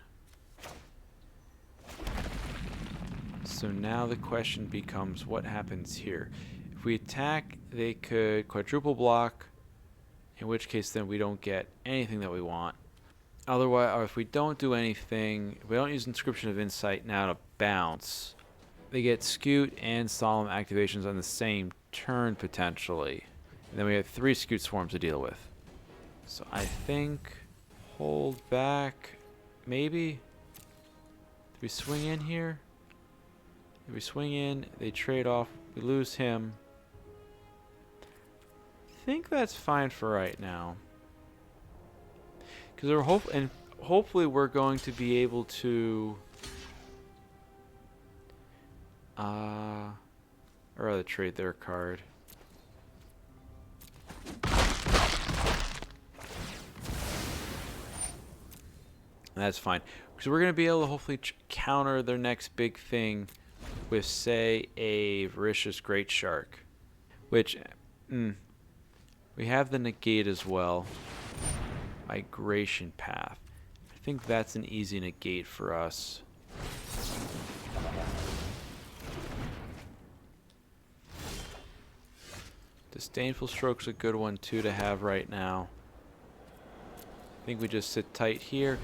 A: So now the question becomes, what happens here? If we attack, they could quadruple block in which case then we don't get anything that we want. Otherwise, or if we don't do anything, if we don't use Inscription of Insight now to bounce, they get Scoot and Solemn activations on the same turn potentially. And then we have 3 Scoot Swarms to deal with. So I think hold back, maybe. Do we swing in here? If we swing in, they trade off, we lose him. I think that's fine for right now. Because we're hopefully we're going to be able to or rather trade their card. And that's fine. Because we're going to be able to hopefully counter their next big thing with, say, a Voracious Great Shark. Which, we have the negate as well. Migration Path. I think that's an easy negate for us. Disdainful Stroke's a good one too to have right now. I think we just sit tight here.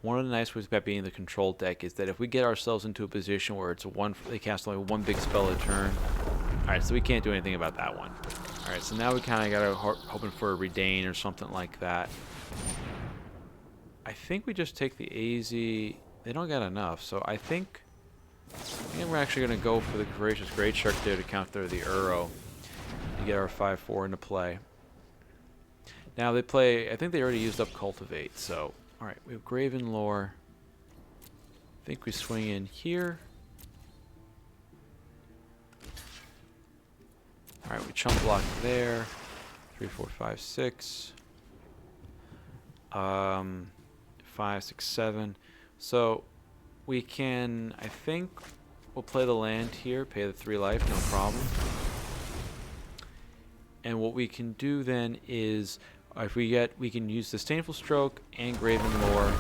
A: One of the nice ways about being the control deck is that if we get ourselves into a position where it's they cast only one big spell a turn. Alright, so we can't do anything about that one. Alright, so now we kind of got to hoping for a Reidane or something like that. I think we just take the AZ. They don't got enough, so I think we're actually going to go for the Voracious Great Shark there to counter the Uro to get our 5/4 into play. Now they play, I think they already used up Cultivate, so alright, we have Graven Lore. I think we swing in here. Alright, we chump block there. 3, 4, 5, 6. 5, 6, 7. So we can, I think we'll play the land here, pay the 3 life, no problem. And what we can do then is, if we can use Disdainful Stroke and Graven Lore.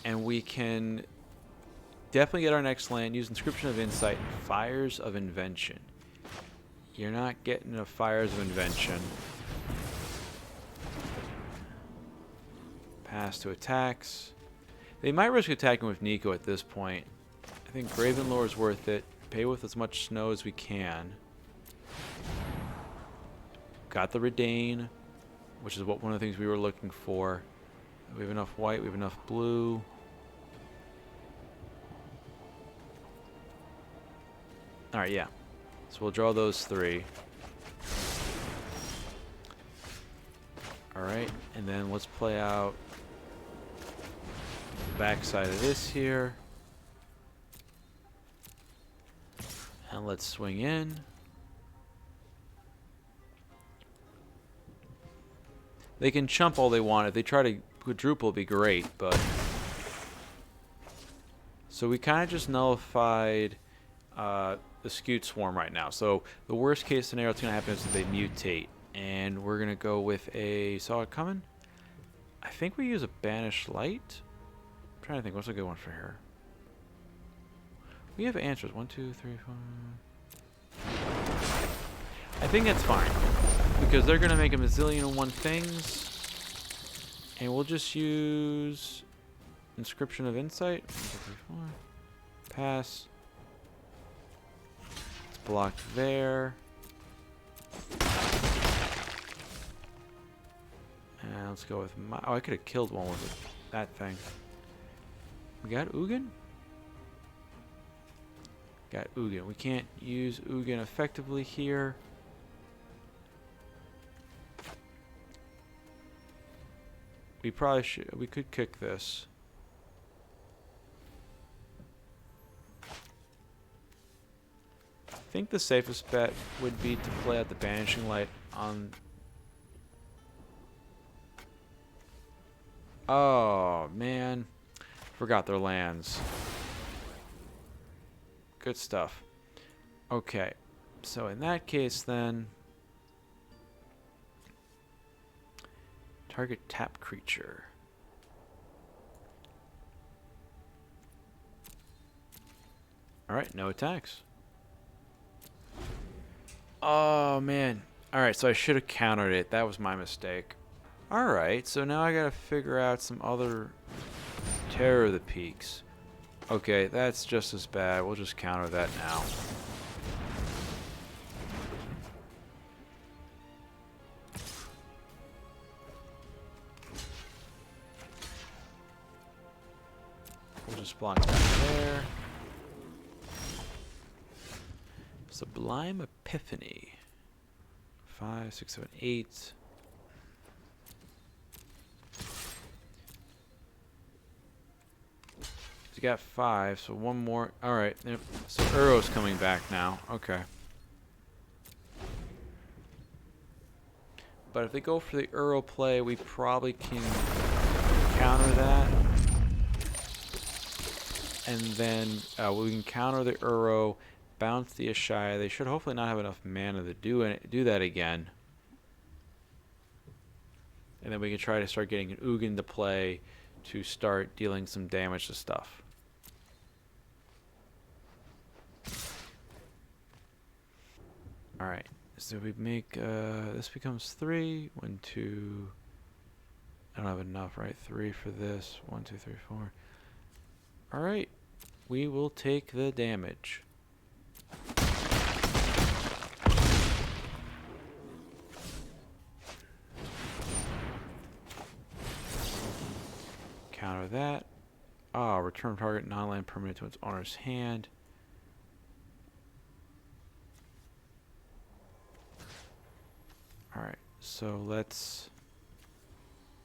A: And we can definitely get our next land, use Inscription of Insight, Fires of Invention. You're not getting a Fires of Invention. Pass to attacks. They might risk attacking with Niko at this point. I think Graven Lore is worth it. Pay with as much snow as we can. Got the Reidane, which is one of the things we were looking for. We have enough white, we have enough blue. Alright, yeah. So we'll draw those 3. Alright, and then let's play out the backside of this here. And let's swing in. They can chump all they want. If they try to quadruple, it'd be great, but... So we kind of just nullified the Scoot Swarm right now. So the worst case scenario that's going to happen is that they mutate. And we're going to go with a... Saw it coming? I think we use a Banish Light. I'm trying to think. What's a good one for her? We have answers. 1, 2, 3, 4... I think that's fine. Because they're going to make a bazillion and one things. And we'll just use Inscription of Insight. 1, 2, 3, 4. Pass. It's blocked there. And let's go with my... Oh, I could have killed one with that thing. We got Ugin? Got Ugin. We can't use Ugin effectively here. We probably should... We could kick this. I think the safest bet would be to play out the Banishing Light on... Oh, man. Forgot their lands. Good stuff. Okay. So in that case, then... Target tap creature. Alright, no attacks. Oh, man. Alright, so I should have countered it. That was my mistake. Alright, so now I gotta figure out some other Terror of the Peaks. Okay, that's just as bad. We'll just counter that now. We'll just block that there. Sublime Epiphany. 5, 6, 7, 8. You got 5, so one more. Alright, yep. So Uro's coming back now. Okay. But if they go for the Uro play, we probably can counter that. And then we can counter the Uro, bounce the Ashaya. They should hopefully not have enough mana to do that again. And then we can try to start getting an Ugin to play to start dealing some damage to stuff. Alright, so we make, this becomes 3, 1, 2, I don't have enough, right? 3 for this, 1, 2, 3, 4. Alright, we will take the damage. Counter that. Ah, return target non-land permanent to its owner's hand. Alright, so let's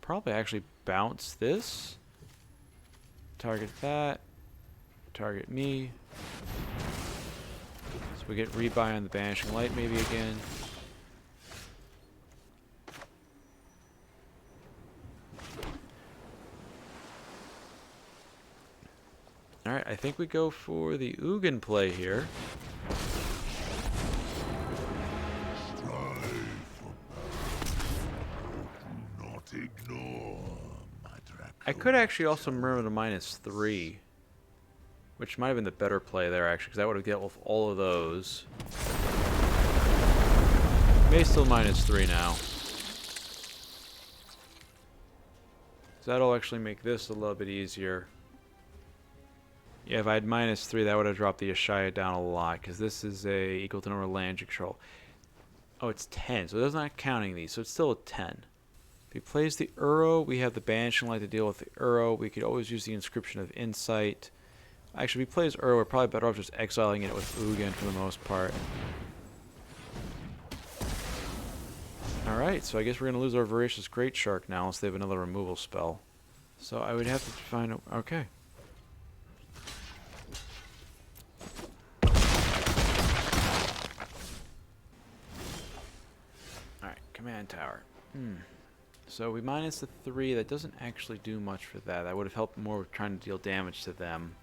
A: probably actually bounce this. Target that. Target me. So we get rebuy on the Banishing Light maybe again. Alright, I think we go for the Ugin play here. I could actually also murmur to -3, which might have been the better play there actually, because that would have dealt with all of those. May still -3 now. So that'll actually make this a little bit easier. Yeah, if I had -3, that would have dropped the Ashaya down a lot, because this is a equal to number of land control. Oh, it's 10, so it's not counting these, so it's still a 10. If he plays the Uro, we have the Banishing Light to deal with the Uro. We could always use the Inscription of Insight. Actually, if he plays Uro, we're probably better off just exiling it with Ugin for the most part. Alright, so I guess we're going to lose our Voracious Great Shark now unless they have another removal spell. So I would have to find a... Okay. Alright, Command Tower. So we minus the 3. That doesn't actually do much for that. That would have helped more with trying to deal damage to them.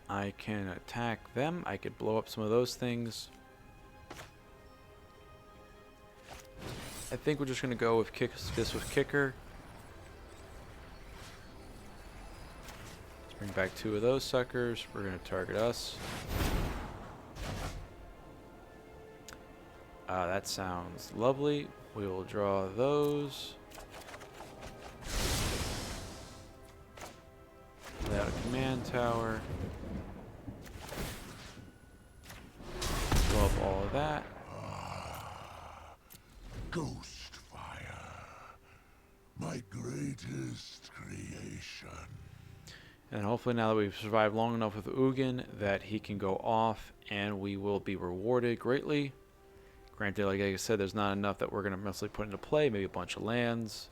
A: I can attack them. I could blow up some of those things. I think we're just going to go with Fist with Kicker. Let's bring back 2 of those suckers. We're going to target us. That sounds lovely. We will draw those. Lay out a command tower. Blow up all of that.
C: Ghost fire, my greatest creation.
A: And hopefully now that we've survived long enough with Ugin that he can go off and we will be rewarded greatly. Granted, like I said, there's not enough that we're going to mostly put into play. Maybe a bunch of lands.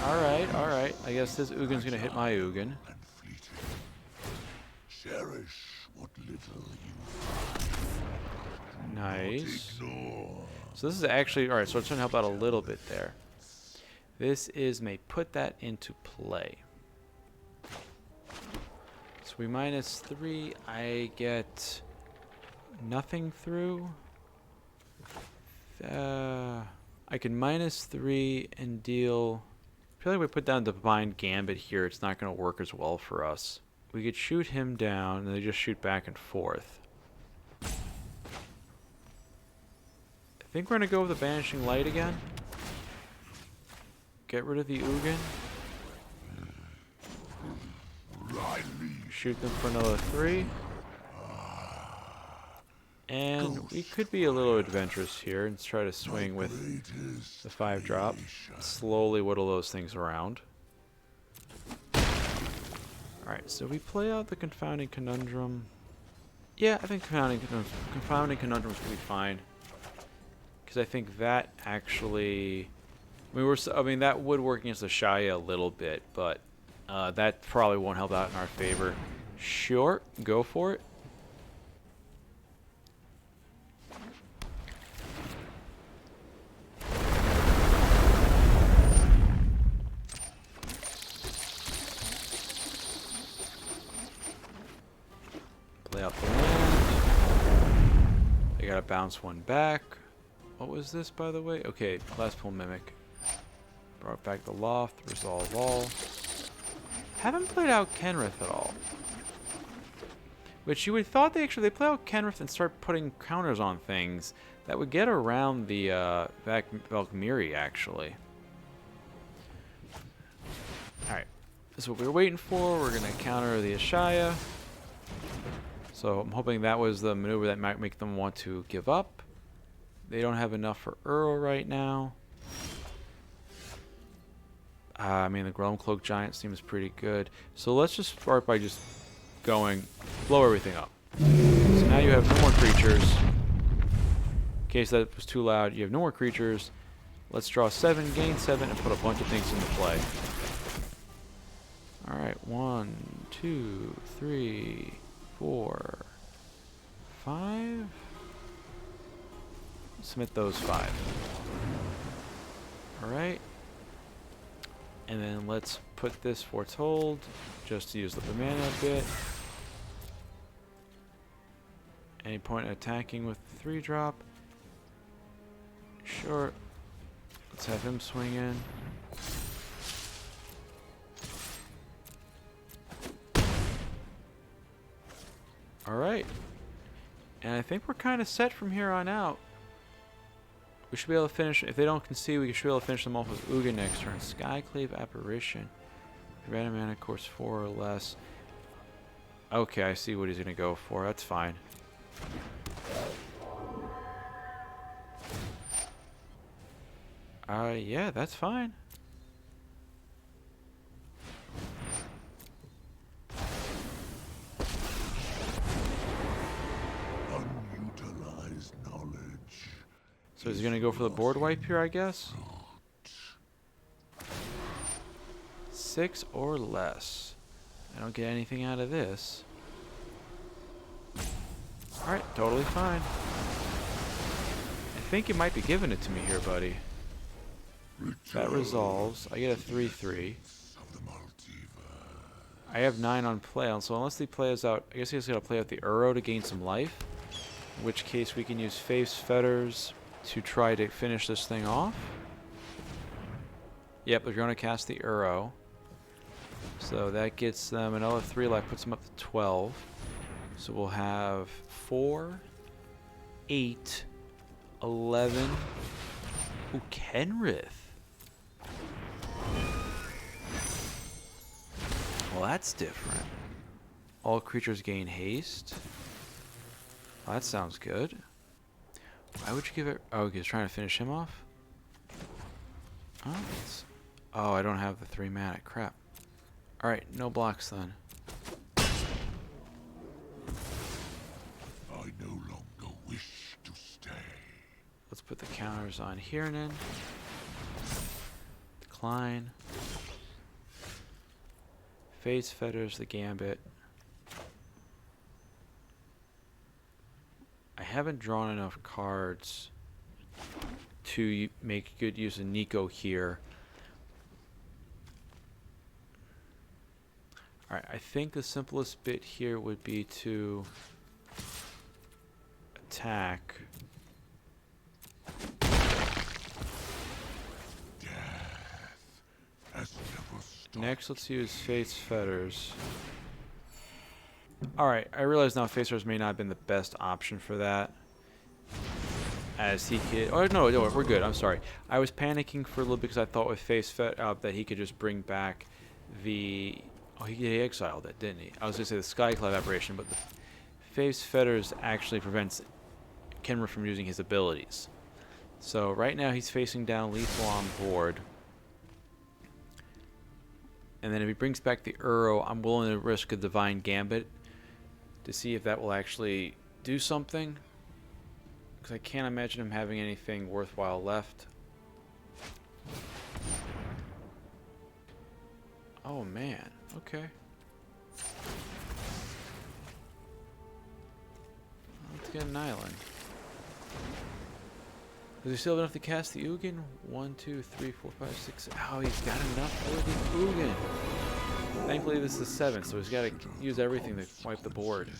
A: Alright. I guess this Ugin's going to hit my Ugin.
C: Cherish what little you
A: Nice. So this is actually... Alright, so it's going to help out a little bit there. This is may put that into play. So we -3. I get... nothing through. I can -3 and deal feel like we put down Divine Gambit here, it's not going to work as well for us. We could shoot him down, and they just shoot back and forth. I think we're going to go with the Banishing Light again. Get rid of the Ugin. Shoot them for another 3. And we could be a little adventurous here and try to swing with the 5-drop. Slowly whittle those things around. Alright, so we play out the Confounding Conundrum. Yeah, I think Confounding Conundrum is going to be fine. Because I think that actually... I mean, that would work against the Shia a little bit, but that probably won't help out in our favor. Sure, go for it. Play out the land. They gotta bounce one back. What was this, by the way? Okay, Classical Mimic. Brought back the Loft, Resolve All. Haven't played out Kenrith at all. Which you would thought they play out Kenrith and start putting counters on things that would get around the Valkyrie, actually. Alright, this is what we were waiting for. We're going to counter the Ashaya. So I'm hoping that was the maneuver that might make them want to give up. They don't have enough for Uro right now. I mean, the Realm Cloak Giant seems pretty good. So let's just start by just going, blow everything up. So now you have no more creatures. In case that was too loud, you have no more creatures. Let's draw 7, gain 7, and put a bunch of things into play. Alright, 1, 2, 3, 4, 5. Submit those 5. Alright. And then let's put this Foretold, just to use the mana a bit. Any point attacking with the 3-drop? Sure. Let's have him swing in. Alright. And I think we're kind of set from here on out. We should be able to finish, if they don't concede, we should be able to finish them off with Ugin next turn. Skyclave Apparition. Random mana course 4 or less. Okay, I see what he's going to go for. That's fine. Yeah, that's fine.
C: Unutilized knowledge.
A: So he's going to go for the board wipe here, I guess? 6 or less. I don't get anything out of this. Alright, totally fine. I think you might be giving it to me here, buddy. That resolves. I get a 3/3. I have 9 on play, so unless he plays out... I guess he's going to play out the Uro to gain some life. In which case we can use Faith's Fetters to try to finish this thing off. Yep, they're going to cast the Uro. So that gets them another 3 life, puts them up to 12. So we'll have 4, 8, 11. Ooh, Kenrith. Well, that's different. All creatures gain haste. Well, that sounds good. Why would you give it... Oh, he's trying to finish him off? Oh, I don't have the 3 mana. Crap. Alright, no blocks then.
C: I no longer wish to stay.
A: Let's put the counters on here and then. Decline. Face Fetters the Gambit. I haven't drawn enough cards to make good use of Niko here. Alright, I think the simplest bit here would be to attack.
C: Death has
A: Next, let's use Face Fetters. Alright, I realize now Face Fetters may not have been the best option for that. As he could... Oh, no, we're good. I'm sorry. I was panicking for a little bit because I thought with Face Fetters that he could just bring back the... Oh, he exiled it, didn't he? I was going to say the Skycloud aberration, but the Face Fetters actually prevents Kenrith from using his abilities. So right now he's facing down lethal on board. And then if he brings back the Uro, I'm willing to risk a Divine Gambit to see if that will actually do something. Because I can't imagine him having anything worthwhile left. Oh man, okay. Let's get an island. Does he still have enough to cast the Ugin? 1, 2, 3, 4, 5, 6. Oh, he's got enough for the Ugin. Thankfully, this is 7, so he's got to use everything to wipe the board.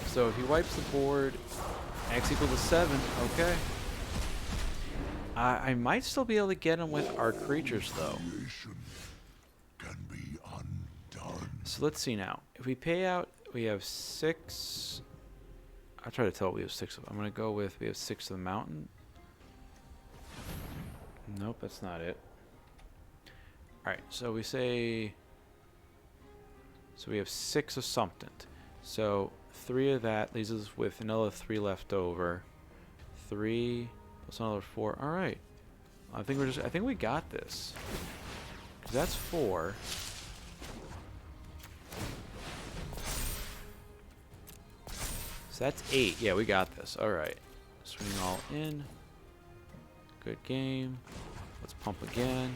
A: So if he wipes the board, X equals to 7. Okay. I might still be able to get him with our creatures, though.
C: Can be undone.
A: So let's see now. If we pay out, we have 6. I'll try to tell what we have 6 of. I'm going to go with, we have 6 of the mountain. Nope, that's not it. Alright, so we say... So we have 6 of something. So 3 of that leaves us with another 3 left over. 3 plus another 4. Alright. I think we got this. 'Cause that's 4. So that's 8. Yeah, we got this. Alright. Swing all in. Good game. Let's pump again.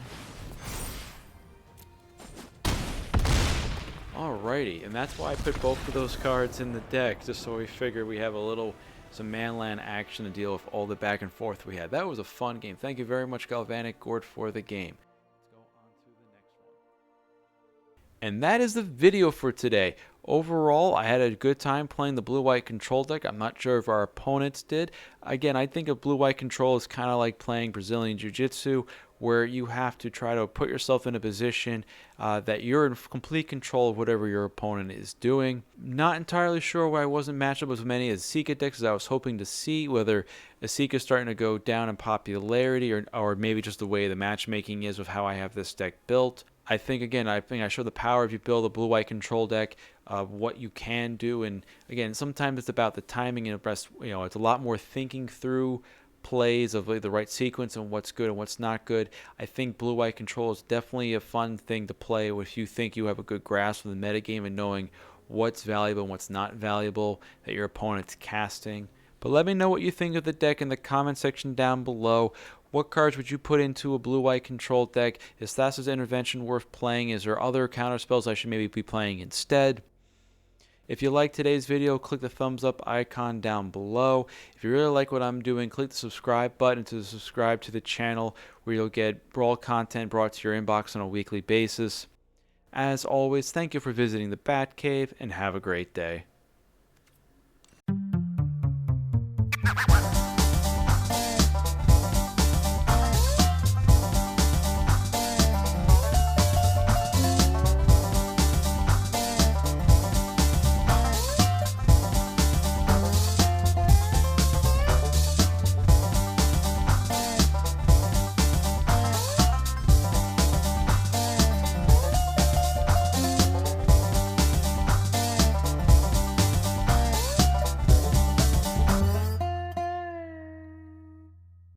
A: Alrighty. And that's why I put both of those cards in the deck, just so we figure we have some manland action to deal with all the back and forth we had. That was a fun game. Thank you very much, Galvanic, Gourd, for the game. Let's go on to the next one. And that is the video for today. Overall, I had a good time playing the blue-white control deck. I'm not sure if our opponents did. Again, I think of blue-white control is kind of like playing Brazilian Jiu-Jitsu, where you have to try to put yourself in a position that you're in complete control of whatever your opponent is doing. Not entirely sure why I wasn't matched up with as many as Esika decks as I was hoping to see, whether Esika is starting to go down in popularity or maybe just the way the matchmaking is with how I have this deck built. I think I show the power if you build a blue-white control deck, what you can do. And again, sometimes it's about the timing and it's a lot more thinking through plays of the right sequence and what's good and what's not good. I think blue-white control is definitely a fun thing to play if you think you have a good grasp of the metagame and knowing what's valuable and what's not valuable that your opponent's casting. But let me know what you think of the deck in the comment section down below. What cards would you put into a blue-white control deck? Is Thassa's Intervention worth playing? Is there other counter spells I should maybe be playing instead? If you liked today's video, click the thumbs up icon down below. If you really like what I'm doing, click the subscribe button to subscribe to the channel where you'll get Brawl content brought to your inbox on a weekly basis. As always, thank you for visiting the Batcave and have a great day.